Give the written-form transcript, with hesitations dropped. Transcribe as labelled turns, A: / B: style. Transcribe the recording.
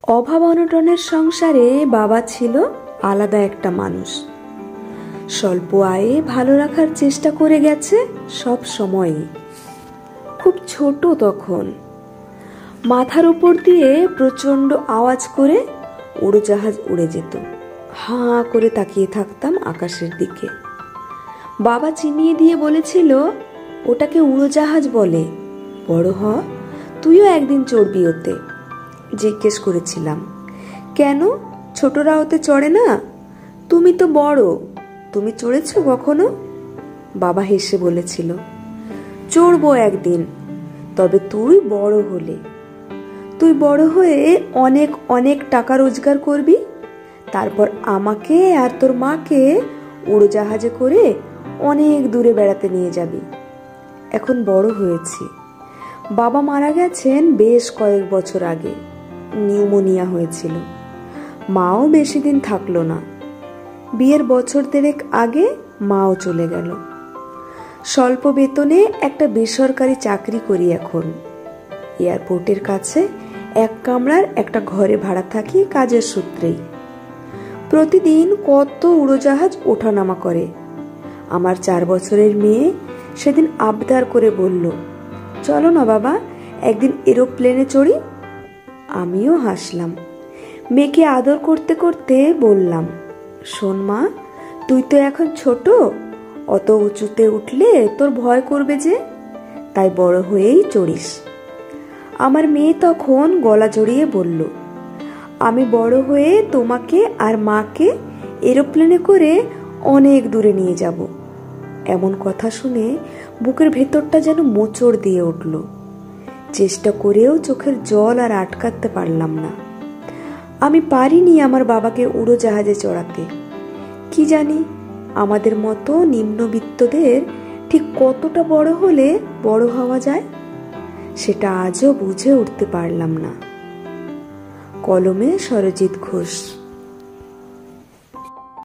A: অভাব অনটনের সংসারে বাবা ছিল আলাদা একটা মানুষ। স্বল্প আয়ে ভালো রাখার চেষ্টা করে গেছে সব সময়ই। খুব ছোট তখন মাথার উপর দিয়ে প্রচন্ড আওয়াজ করে উড়োজাহাজ উড়ে যেত। হাঁ করে তাকিয়ে থাকতাম আকাশের দিকে। বাবা চিনিয়ে দিয়ে বলেছিল, ওটাকে উড়োজাহাজ বলে, বড় হ, তুইও একদিন চড়বি ওতে। জিজ্ঞেস করেছিলাম, কেন, ছোটরা ওতে চড়ে না? তুমি তো বড়, তুমি চড়েছ কখনো? বাবা হেসে বলেছিল, চড়বো একদিন, তবে তুই বড় হলে। তুই বড় হয়ে অনেক অনেক টাকা রোজগার করবি, তারপর আমাকে আর তোর মাকে উড়োজাহাজে করে অনেক দূরে বেড়াতে নিয়ে যাবি। এখন বড় হয়েছি। বাবা মারা গেছেন বেশ কয়েক বছর আগে। নিউমোনিয়া হয়েছিল। মাও বেশি দিন থাকলো না। বিয়ের বছর দেড়েক আগে মাও চলে গেল। স্বল্প বেতনে একটা বেসরকারি চাকরি করি এখন। এয়ারপোর্টের কাছে এক কামরার একটা ঘরে ভাড়া থাকি কাজের সূত্রেই। প্রতিদিন কত উড়োজাহাজ ওঠানামা করে। আমার 4 বছরের মেয়ে সেদিন আবদার করে বলল, চলো না বাবা, একদিন এরোপ্লেনে চড়ি। আমিও হাসলাম। মেয়েকে আদর করতে করতে বললাম, শোন মা, তুই তো এখন ছোট, অত উঁচুতে উঠলে তোর ভয় করবে যে, তাই বড় হয়েই চড়িস। আমার মেয়ে তখন গলা জড়িয়ে বলল, আমি বড় হয়ে তোমাকে আর মাকে এরোপ্লেনে করে অনেক দূরে নিয়ে যাব। এমন কথা শুনে বুকের ভেতরটা যেন মোচড় দিয়ে উঠল। চেষ্টা করেও চোখের জল আর আটকাতে পারলাম না। আমি পারিনি আমার বাবাকে উড়োজাহাজে চড়াতে। কি জানি আমাদের মতো নিম্নবিত্তদের ঠিক কতটা বড় হলে বড় হওয়া যায়, সেটা আজও বুঝে উঠতে পারলাম না। কলমে সরজিৎ ঘোষ।